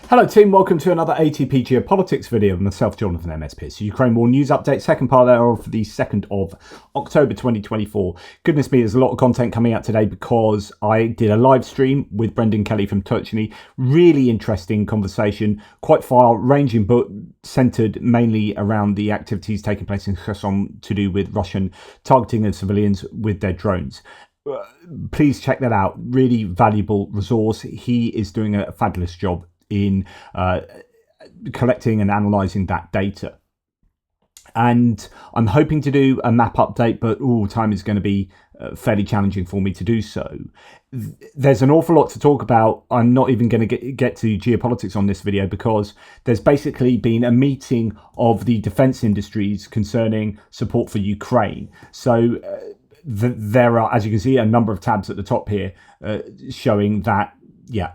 Hello team, welcome to another ATP Geopolitics video with myself, Jonathan MS Pearce. Ukraine War News Update, second part there of the 2nd of October 2024. Goodness me, there's a lot of content coming out today because I did a live stream with Brendan Kelly from Turkey. Really interesting conversation, quite far-ranging but centred mainly around the activities taking place in Kherson to do with Russian targeting of civilians with their drones. Please check that out, really valuable resource. He is doing a fabulous job in collecting and analysing that data. And I'm hoping to do a map update, but time is going to be fairly challenging for me to do so. There's an awful lot to talk about. I'm not even going to get to geopolitics on this video because there's basically been a meeting of the defence industries concerning support for Ukraine. So there are, as you can see, a number of tabs at the top here showing that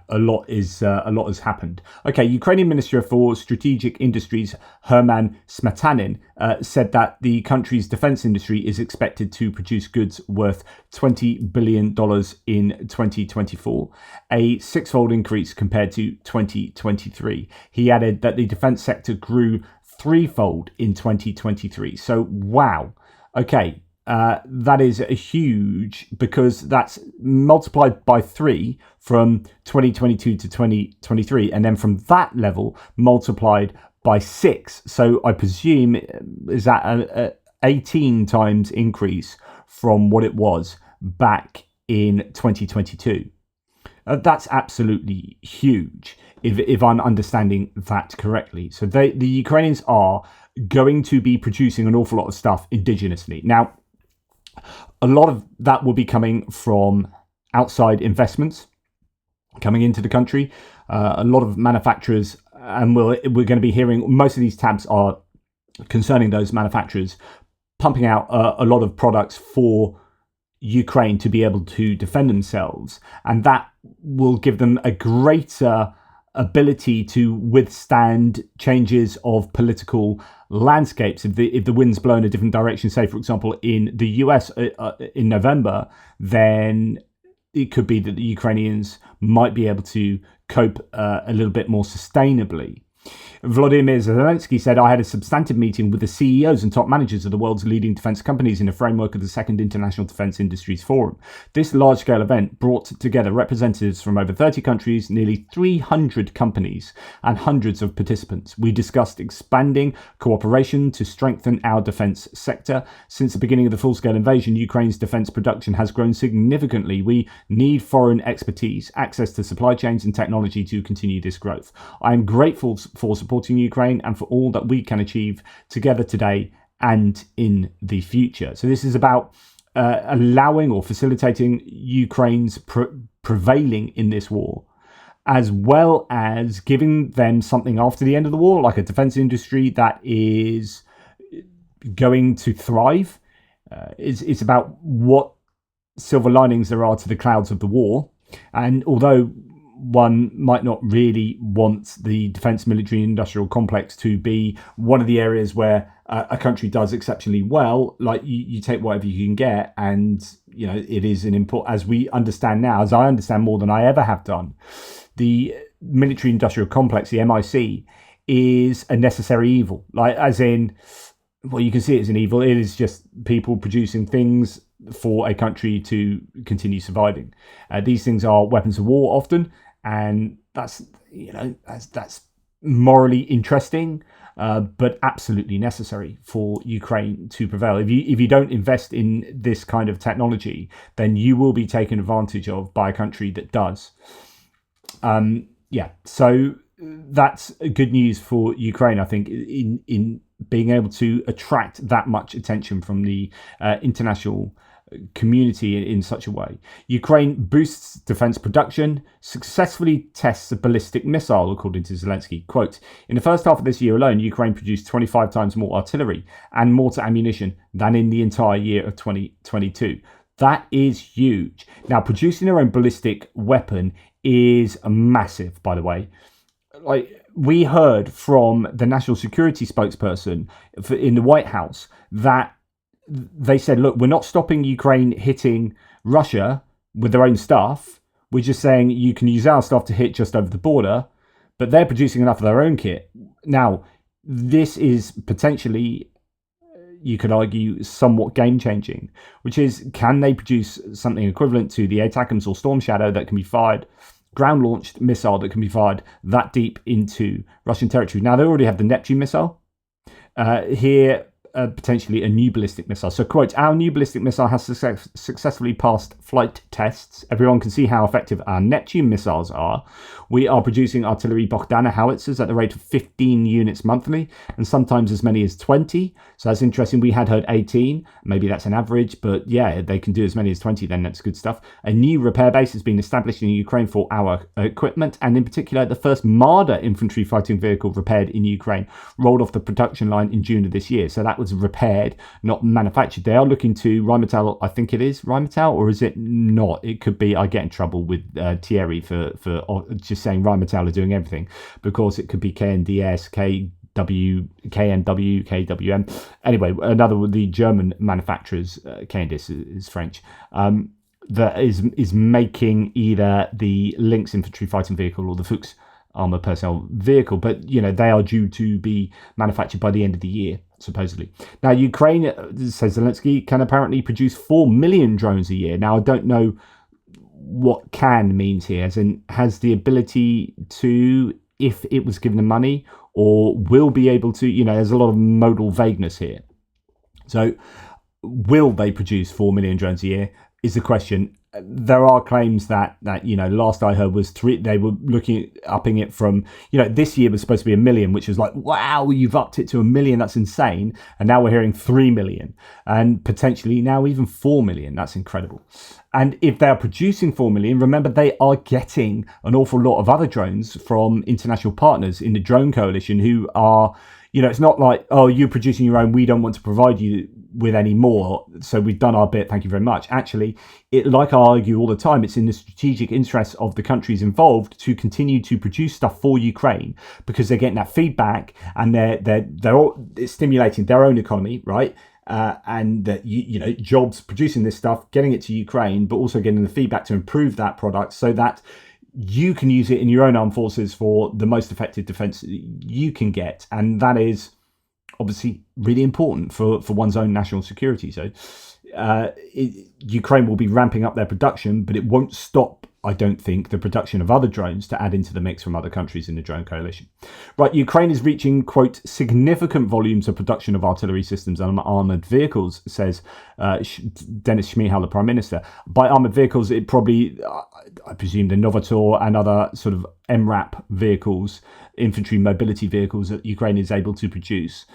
a lot has happened. Okay, Ukrainian Minister for Strategic Industries Herman Smetanin said that the country's defense industry is expected to produce goods worth $20 billion in 2024, a six-fold increase compared to 2023. He added that the defense sector grew threefold in 2023. So, wow. Okay. That is huge because that's multiplied by 3 from 2022 to 2023, and then from that level multiplied by 6. So I presume is that a 18 times increase from what it was back in 2022. That's absolutely huge if I'm understanding that correctly. So the Ukrainians are going to be producing an awful lot of stuff indigenously. Now, a lot of that will be coming from outside investments coming into the country. A lot of manufacturers, and we're going to be hearing, most of these tabs are concerning those manufacturers pumping out a lot of products for Ukraine to be able to defend themselves. And that will give them a greater ability to withstand changes of political landscapes. If the wind's blow in a different direction, say for example in the US in November, then it could be that the Ukrainians might be able to cope a little bit more sustainably. Volodymyr Zelensky said, "I had a substantive meeting with the CEOs and top managers of the world's leading defence companies in the framework of the Second International Defence Industries Forum. This large-scale event brought together representatives from over 30 countries, nearly 300 companies, and hundreds of participants. We discussed expanding cooperation to strengthen our defence sector. Since the beginning of the full-scale invasion, Ukraine's defence production has grown significantly. We need foreign expertise, access to supply chains and technology to continue this growth. I am grateful for supporting Ukraine and for all that we can achieve together today and in the future." So this is about allowing or facilitating Ukraine's prevailing in this war, as well as giving them something after the end of the war, like a defense industry that is going to thrive. It's about what silver linings there are to the clouds of the war. And although one might not really want the defence military industrial complex to be one of the areas where a country does exceptionally well, like you take whatever you can get, and it is an important, as we understand now, as I understand more than I ever have done, the military industrial complex, the MIC, is a necessary evil. Like, as in, well, you can see it as an evil. It is just people producing things for a country to continue surviving. These things are weapons of war often, and that's morally interesting, but absolutely necessary for Ukraine to prevail. If you don't invest in this kind of technology, then you will be taken advantage of by a country that does. So that's good news for Ukraine, I think, in being able to attract that much attention from the international community in such a way. Ukraine boosts defense production, successfully tests a ballistic missile, according to Zelensky. Quote, "In the first half of this year alone, Ukraine produced 25 times more artillery and mortar ammunition than in the entire year of 2022. That is huge. Now, producing their own ballistic weapon is massive, by the way. Like, we heard from the national security spokesperson in the White House that they said, look, we're not stopping Ukraine hitting Russia with their own stuff. We're just saying you can use our stuff to hit just over the border, but they're producing enough of their own kit. Now, this is potentially, you could argue, somewhat game-changing, which is, can they produce something equivalent to the ATACMS or Storm Shadow that can be fired, ground-launched missile that can be fired that deep into Russian territory? Now, they already have the Neptune missile. Here, potentially a new ballistic missile. So, quote, our new ballistic missile has successfully passed flight tests. Everyone can see how effective our Neptune missiles are. We are producing artillery Bogdana howitzers at the rate of 15 units monthly, and sometimes as many as 20. So that's interesting. We had heard 18. Maybe that's an average, but yeah, they can do as many as 20, then that's good stuff. A new repair base has been established in Ukraine for our equipment, and in particular, the first Marder infantry fighting vehicle repaired in Ukraine rolled off the production line in June of this year. So that was repaired, not manufactured. They are looking to Rheinmetall, I think it is Rheinmetall, or is it not? It could be. I get in trouble with Thierry for just saying Rheinmetall are doing everything, because it could be KNDS, KNW, KWM. Anyway, another of the German manufacturers, KNDS is French, that is making either the Lynx infantry fighting vehicle or the Fuchs armor personnel vehicle, but you know, they are due to be manufactured by the end of the year, supposedly. Now, Ukraine, says Zelensky, can apparently produce 4 million drones a year. Now, I don't know what can means here, as in has the ability to, if it was given the money, or will be able to, you know, there's a lot of modal vagueness here. So will they produce 4 million drones a year is the question. There are claims that you know, last I heard was they were looking at upping it from, you know, this year was supposed to be 1 million, which was like, wow, you've upped it to 1 million, that's insane. And now we're hearing 3 million, and potentially now even 4 million. That's incredible. And if they're producing 4 million, remember, they are getting an awful lot of other drones from international partners in the drone coalition who are, you know, it's not like, oh, you're producing your own, we don't want to provide you with any more, so we've done our bit, thank you very much. Actually, it, like I argue all the time, it's in the strategic interests of the countries involved to continue to produce stuff for Ukraine, because they're getting that feedback, and they're all stimulating their own economy, right? And that you know, jobs producing this stuff, getting it to Ukraine, but also getting the feedback to improve that product so that you can use it in your own armed forces for the most effective defense you can get. And that is obviously really important for one's own national security. So Ukraine will be ramping up their production, but it won't stop, I don't think, the production of other drones to add into the mix from other countries in the drone coalition. Right, Ukraine is reaching, quote, significant volumes of production of artillery systems and armoured vehicles, says Denis Shmyhal, the Prime Minister. By armoured vehicles, it probably, I presume, the Novator and other sort of MRAP vehicles, infantry mobility vehicles that Ukraine is able to produce.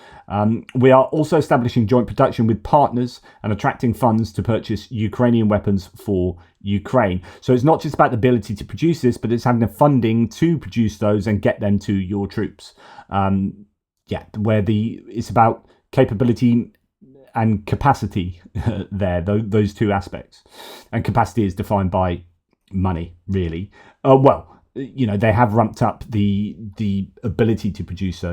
We are also establishing joint production with partners and attracting funds to purchase Ukrainian weapons for Ukraine. So it's not just about the ability to produce this, but it's having the funding to produce those and get them to your troops. Where it's about capability and capacity there, those two aspects. And capacity is defined by money, really. You know, they have ramped up the ability to produce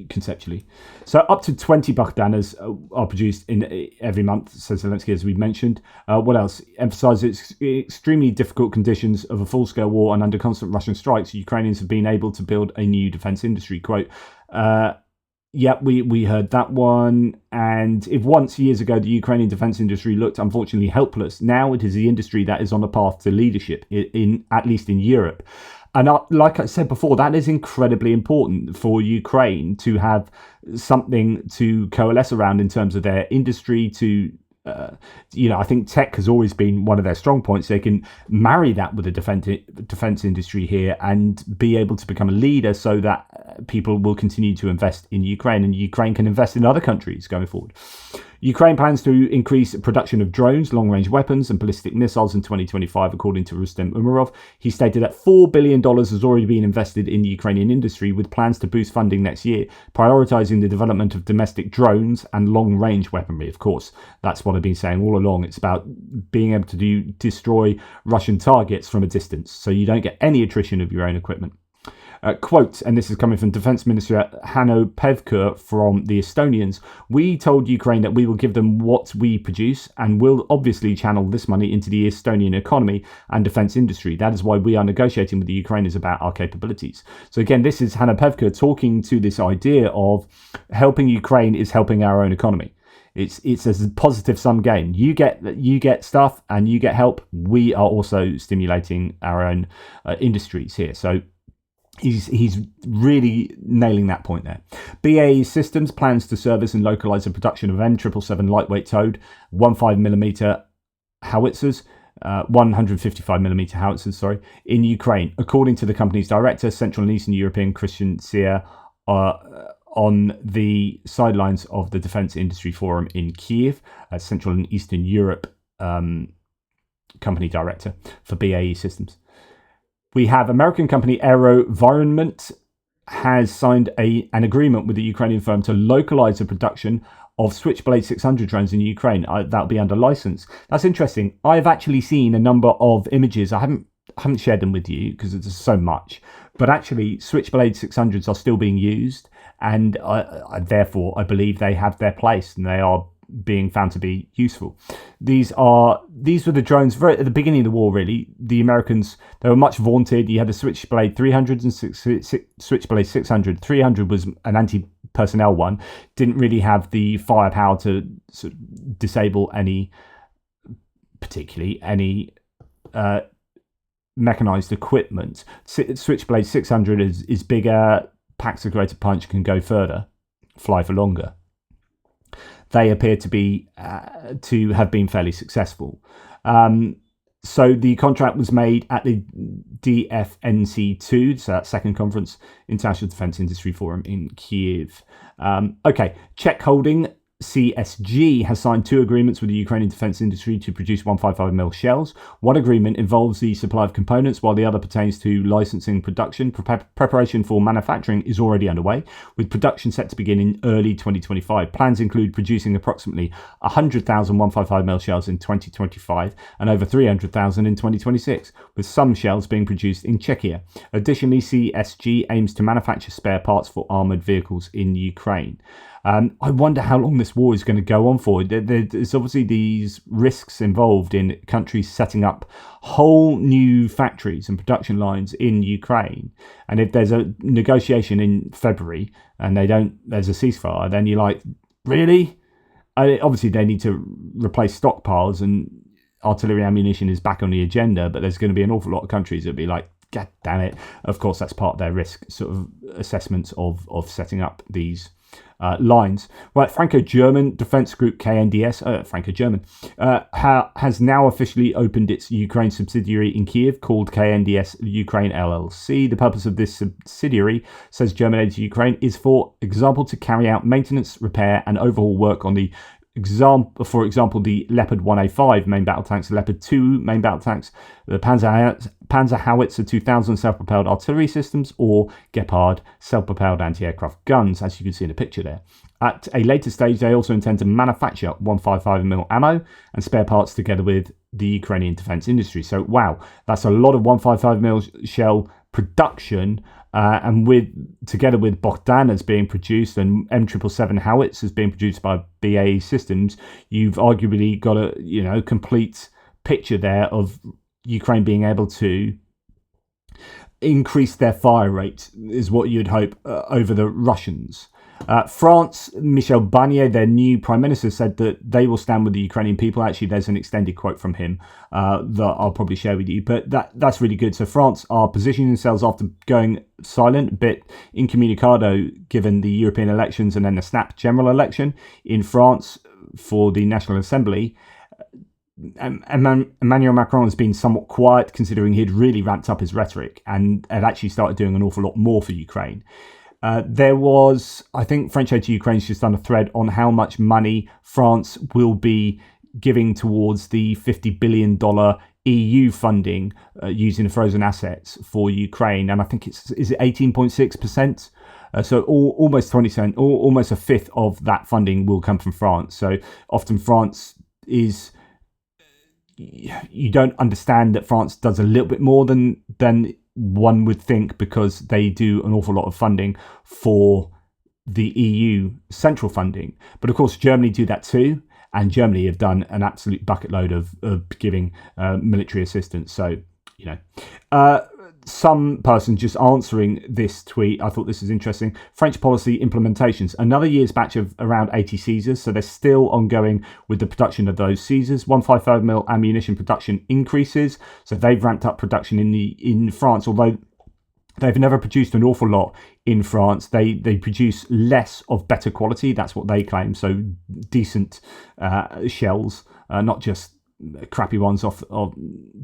conceptually. So up to 20 Bogdanas are produced in every month, says Zelensky, as we mentioned. What else? Emphasises extremely difficult conditions of a full-scale war and under constant Russian strikes, Ukrainians have been able to build a new defence industry. Quote, we heard that one. And if once years ago the Ukrainian defence industry looked unfortunately helpless, now it is the industry that is on a path to leadership, at least in Europe. And like I said before, that is incredibly important for Ukraine to have something to coalesce around in terms of their industry to I think tech has always been one of their strong points. They can marry that with the defense industry here and be able to become a leader so that people will continue to invest in Ukraine, and Ukraine can invest in other countries going forward. Ukraine plans to increase production of drones, long-range weapons and ballistic missiles in 2025, according to Rustem Umerov. He stated that $4 billion has already been invested in the Ukrainian industry, with plans to boost funding next year, prioritizing the development of domestic drones and long-range weaponry. Of course, that's what I've been saying all along. It's about being able to destroy Russian targets from a distance, so you don't get any attrition of your own equipment. Quote, and this is coming from Defense Minister Hanno Pevkur from the Estonians: "We told Ukraine that we will give them what we produce and will obviously channel this money into the Estonian economy and defense industry. That is why we are negotiating with the Ukrainians about our capabilities." So again, this is Hanno Pevkur talking to this idea of helping Ukraine is helping our own economy. It's a positive sum game. You get stuff and you get help. We are also stimulating our own industries here. So he's really nailing that point there. BAE Systems plans to service and localize the production of M777 lightweight towed 15mm howitzers, 155mm howitzers, in Ukraine, according to the company's director, Central and Eastern European, Christian Sear, on the sidelines of the Defense Industry Forum in Kiev, Central and Eastern Europe company director for BAE Systems. We have American company AeroVironment has signed an agreement with the Ukrainian firm to localize the production of Switchblade 600 drones in Ukraine. That'll be under license. That's interesting. I've actually seen a number of images. I haven't shared them with you because it's so much, but actually Switchblade 600s are still being used, and therefore I believe they have their place and they are being found to be useful. These were the drones very at the beginning of the war. Really, the Americans, they were much vaunted. You had the Switchblade 300 and Switchblade 600. 300 was an anti-personnel one, didn't really have the firepower to sort of disable any mechanized equipment. Switchblade 600 is bigger, packs a greater punch, can go further, fly for longer. They appear to have been fairly successful. So the contract was made at the DFNC2, so that second conference, International Defense Industry Forum in Kiev. Czech holding CSG has signed 2 agreements with the Ukrainian defense industry to produce 155mm shells. One agreement involves the supply of components, while the other pertains to licensing production. Preparation for manufacturing is already underway, with production set to begin in early 2025. Plans include producing approximately 100,000 155mm shells in 2025 and over 300,000 in 2026, with some shells being produced in Czechia. Additionally, CSG aims to manufacture spare parts for armoured vehicles in Ukraine. I wonder how long this war is going to go on for. There's obviously these risks involved in countries setting up whole new factories and production lines in Ukraine. And if there's a negotiation in February and there's a ceasefire, then you're like, really? Obviously, they need to replace stockpiles and artillery ammunition is back on the agenda, but there's going to be an awful lot of countries that'll be like, God damn it. Of course, that's part of their risk sort of assessments of setting up these lines. Right, Franco-German defense group KNDS, Franco-German, has now officially opened its Ukraine subsidiary in Kiev called KNDS Ukraine LLC. The purpose of this subsidiary, says German aid to Ukraine, is, for example, to carry out maintenance, repair and overhaul work on the for example, the Leopard 1A5 main battle tanks, the Leopard 2 main battle tanks, the Panzer Howitzer 2000 self-propelled artillery systems, or Gepard self-propelled anti-aircraft guns, as you can see in the picture there. At a later stage, they also intend to manufacture 155mm ammo and spare parts together with the Ukrainian defense industry. So, wow, that's a lot of 155mm shell production. And together with Bogdana's being produced and M777 Howitz is being produced by BAE Systems, you've arguably got a complete picture there of Ukraine being able to increase their fire rate, is what you'd hope, over the Russians. France, Michel Barnier, their new prime minister, said that they will stand with the Ukrainian people. Actually, there's an extended quote from him that I'll probably share with you, but that's really good. So France are positioning themselves after going silent, a bit incommunicado, given the European elections and then the snap general election in France for the National Assembly. Emmanuel Macron has been somewhat quiet, considering he'd really ramped up his rhetoric and had actually started doing an awful lot more for Ukraine. There was, I think, French aid to Ukraine's just done a thread on how much money France will be giving towards the $50 billion EU funding using the frozen assets for Ukraine. And I think is it 18.6%? So almost 20%, almost a fifth of that funding will come from France. So often France you don't understand that France does a little bit more than one would think, because they do an awful lot of funding for the EU central funding. But of course, Germany do that too. And Germany have done an absolute bucket load of giving military assistance. So, some person just answering this tweet, I thought this is interesting. French policy implementations. Another year's batch of around 80 Caesars. So they're still ongoing with the production of those Caesars. 155mm ammunition production increases. So they've ramped up production in France, although they've never produced an awful lot in France. They produce less of better quality. That's what they claim. So decent shells, not just crappy ones off of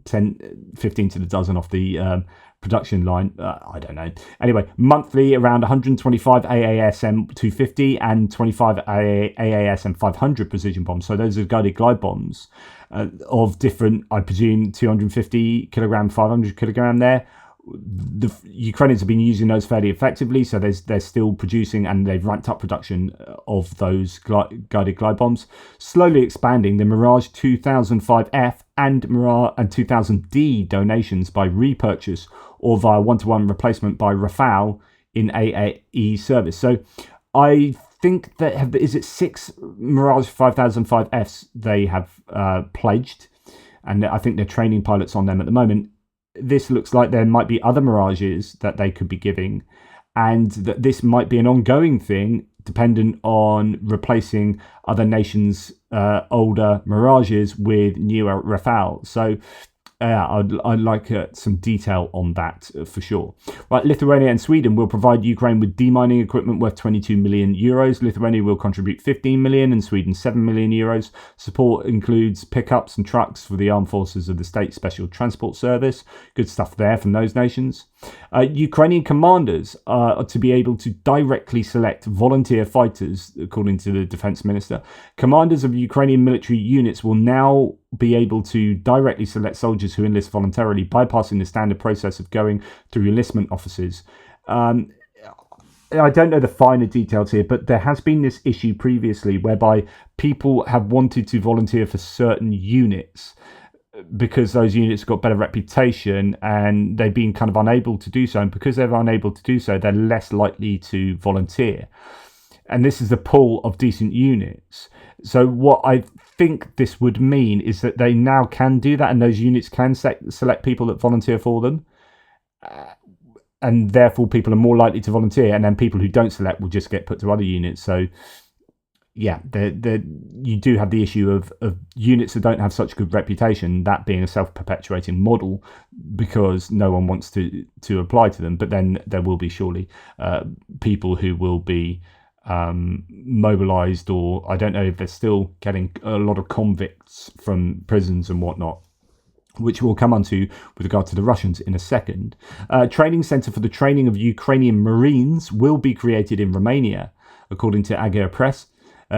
10, 15 to the dozen off the production line. I don't know. Anyway, monthly around 125 AASM 250 and 25 AASM 500 precision bombs. So those are guided glide bombs of different, I presume, 250 kilogram, 500 kilogram there. The Ukrainians have been using those fairly effectively, so they're still producing, and they've ramped up production of those guided glide bombs, slowly expanding the Mirage 2005F and Mirage and 2000D donations by repurchase or via one-to-one replacement by Rafale in AAE service. So I think that is it 6 Mirage 5005Fs they have pledged, and I think they're training pilots on them at the moment. This looks like there might be other Mirages that they could be giving, and that this might be an ongoing thing dependent on replacing other nations' older Mirages with newer Rafale. So I'd like some detail on that for sure. Right, Lithuania and Sweden will provide Ukraine with demining equipment worth 22 million euros. Lithuania will contribute 15 million and Sweden 7 million euros. Support includes pickups and trucks for the armed forces of the State Special Transport Service. Good stuff there from those nations. Ukrainian commanders are to be able to directly select volunteer fighters, according to the defense minister. Commanders of Ukrainian military units will now be able to directly select soldiers who enlist voluntarily, bypassing the standard process of going through enlistment offices. I don't know the finer details here, but there has been this issue previously whereby people have wanted to volunteer for certain units because those units got better reputation, and they've been kind of unable to do so. And because they're unable to do so, they're less likely to volunteer. And this is the pull of decent units. So what I think this would mean is that they now can do that, and those units can select people that volunteer for them. And therefore people are more likely to volunteer, and then people who don't select will just get put to other units. So yeah, you do have the issue of units that don't have such good reputation, that being a self-perpetuating model because no one wants to apply to them. But then there will be surely people who will be mobilized, or I don't know if they're still getting a lot of convicts from prisons and whatnot, which we'll come on to with regard to the Russians in a second. Training center for the training of Ukrainian Marines will be created in Romania, according to Agea Press.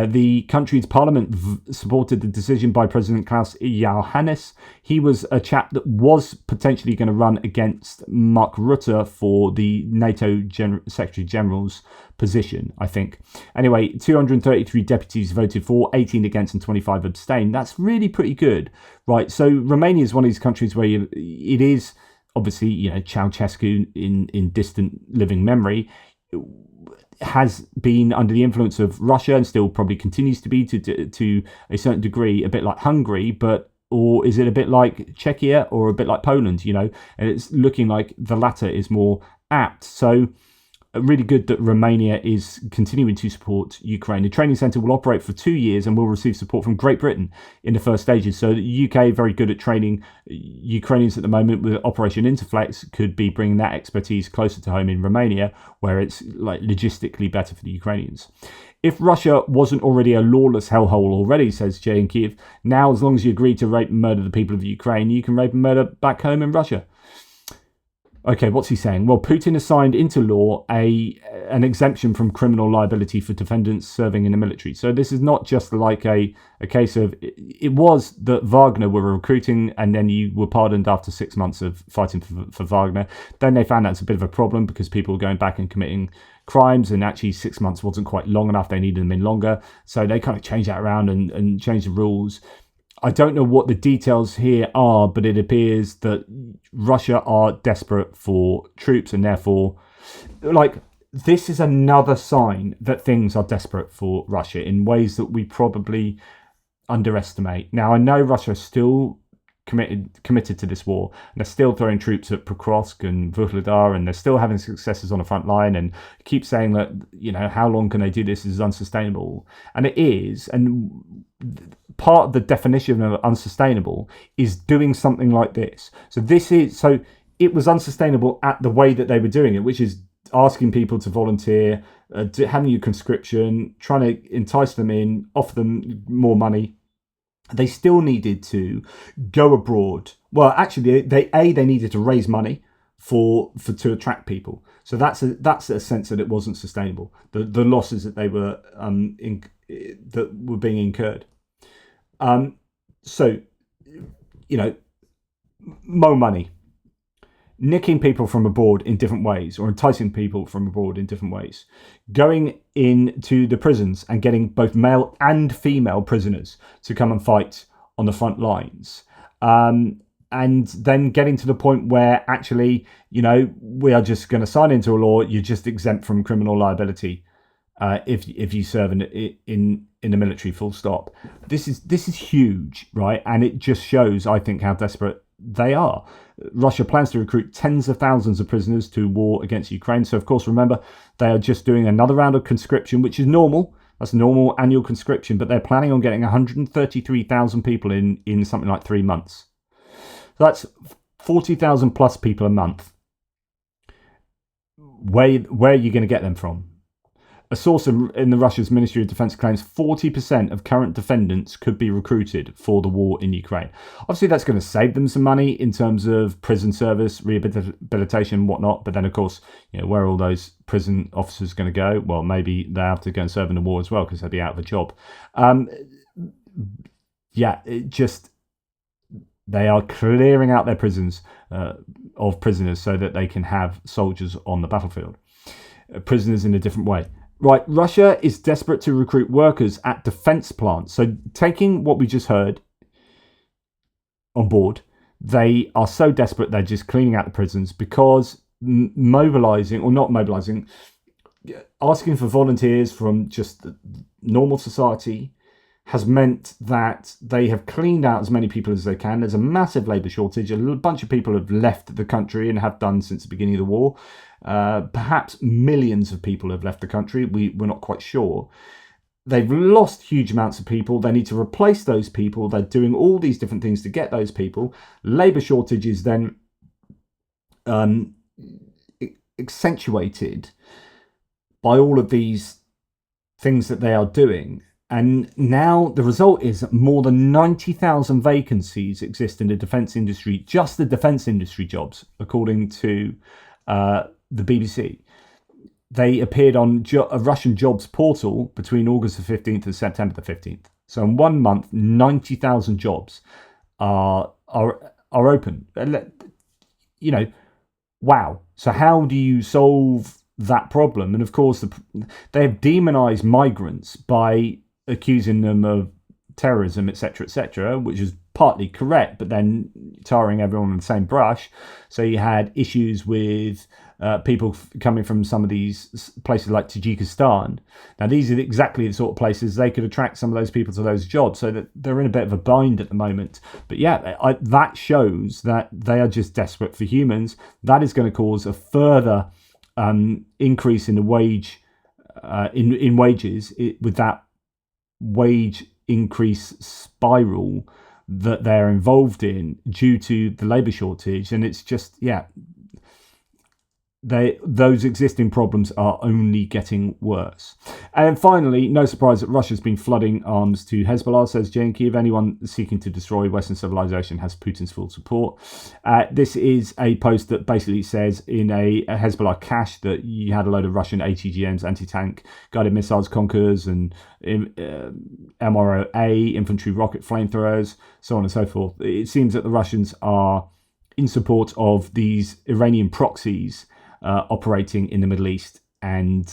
The country's parliament supported the decision by President Klaus Iohannis. He was a chap that was potentially going to run against Mark Rutte for the NATO Secretary General's position, I think. Anyway, 233 deputies voted for, 18 against and 25 abstained. That's really pretty good, right? So Romania is one of these countries where it is obviously, Ceausescu in distant living memory has been under the influence of Russia and still probably continues to be to a certain degree, a bit like Hungary, or is it a bit like Czechia or a bit like Poland, and it's looking like the latter is more apt. So really good that Romania is continuing to support Ukraine. The training centre will operate for 2 years and will receive support from Great Britain in the first stages. So the UK, very good at training Ukrainians at the moment with Operation Interflex, could be bringing that expertise closer to home in Romania, where it's like logistically better for the Ukrainians. If Russia wasn't already a lawless hellhole already, says Jay in Kiev, now as long as you agree to rape and murder the people of Ukraine, you can rape and murder back home in Russia. Okay, what's he saying? Well, Putin has signed into law an exemption from criminal liability for defendants serving in the military. So this is not just like a case of, it was that Wagner were recruiting and then you were pardoned after 6 months of fighting for Wagner. Then they found that's a bit of a problem because people were going back and committing crimes, and actually 6 months wasn't quite long enough. They needed them in longer. So they kind of changed that around and changed the rules. I don't know what the details here are, but it appears that Russia are desperate for troops, and therefore, like, this is another sign that things are desperate for Russia in ways that we probably underestimate. Now, I know Russia is still committed to this war, and they're still throwing troops at Pokrovsk and Vuhledar, and they're still having successes on the front line, and keep saying that, you know, how long can they do this? This is unsustainable. And it is, and part of the definition of unsustainable is doing something like this. So it was unsustainable at the way that they were doing it, which is asking people to volunteer, having your conscription, trying to entice them in, offer them more money. They still needed to go abroad. Well, actually, they needed to raise money to attract people. So that's a sense that it wasn't sustainable. The losses that they were that were being incurred. So, you know, more money, nicking people from abroad in different ways, or enticing people from abroad in different ways, going into the prisons and getting both male and female prisoners to come and fight on the front lines, and then getting to the point where actually, you know, we are just going to sign into a law. You're just exempt from criminal liability if you serve in the military. Full stop. This is huge, right? And it just shows, I think, how desperate they are. Russia plans to recruit tens of thousands of prisoners to war against Ukraine. So, of course, remember, they are just doing another round of conscription, which is normal. That's normal annual conscription. But they're planning on getting 133,000 people in something like 3 months. So that's 40,000 plus people a month. Where are you going to get them from? A source in the Russia's Ministry of Defense claims 40% of current defendants could be recruited for the war in Ukraine. Obviously, that's going to save them some money in terms of prison service, rehabilitation, and whatnot. But then, of course, you know, where are all those prison officers going to go? Well, maybe they have to go and serve in the war as well because they'll be out of a job. They are clearing out their prisons of prisoners so that they can have soldiers on the battlefield. Prisoners in a different way. Right, Russia is desperate to recruit workers at defense plants. So taking what we just heard on board, they are so desperate they're just cleaning out the prisons because asking for volunteers from just normal society has meant that they have cleaned out as many people as they can. There's a massive labour shortage. A bunch of people have left the country and have done since the beginning of the war. Perhaps millions of people have left the country. We're not quite sure. They've lost huge amounts of people. They need to replace those people. They're doing all these different things to get those people. Labour shortage is then accentuated by all of these things that they are doing. And now the result is that more than 90,000 vacancies exist in the defence industry, just the defence industry jobs, according to the BBC. They appeared on a Russian jobs portal between August the 15th and September the 15th. So in 1 month, 90,000 jobs are open. You know, wow. So how do you solve that problem? And of course, they have demonised migrants by accusing them of terrorism, etc., which is partly correct, but then tarring everyone on the same brush. So you had issues with people coming from some of these places like Tajikistan. Now, these are exactly the sort of places they could attract some of those people to those jobs, so that they're in a bit of a bind at the moment. But yeah, that shows that they are just desperate for humans. That is going to cause a further increase in the wage in wages with that wage increase spiral that they're involved in due to the labour shortage. And it's just, those existing problems are only getting worse. And finally, no surprise that Russia's been flooding arms to Hezbollah, says Jane Kiev. Anyone seeking to destroy Western civilization has Putin's full support. This is a post that basically says in a Hezbollah cache that you had a load of Russian ATGMs, anti-tank guided missiles, Konkurs, and MRO-A, infantry rocket flamethrowers, so on and so forth. It seems that the Russians are in support of these Iranian proxies operating in the Middle East and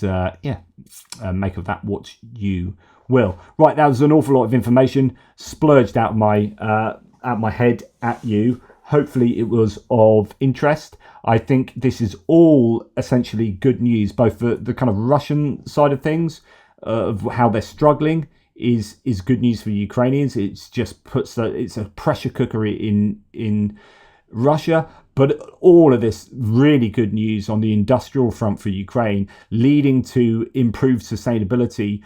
make of that what you will. Right, that was an awful lot of information splurged out of my head at you. Hopefully it was of interest. I think this is all essentially good news, both the kind of Russian side of things, of how they're struggling, is good news for Ukrainians. It's just it's a pressure cooker in Russia. But all of this really good news on the industrial front for Ukraine, leading to improved sustainability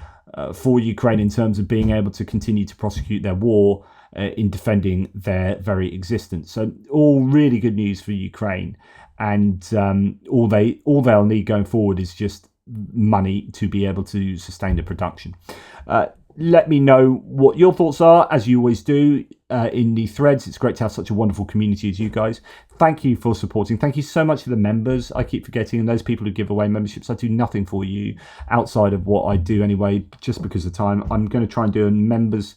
for Ukraine in terms of being able to continue to prosecute their war in defending their very existence. So all really good news for Ukraine, and all they'll need going forward is just money to be able to sustain the production. Let me know what your thoughts are, as you always do, in the threads. It's great to have such a wonderful community as you guys. Thank you for supporting. Thank you so much to the members. I keep forgetting, and those people who give away memberships. I do nothing for you outside of what I do anyway, just because of time. I'm going to try and do a members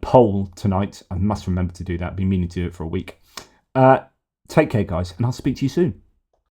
poll tonight. I must remember to do that. I've been meaning to do it for a week. Take care, guys, and I'll speak to you soon.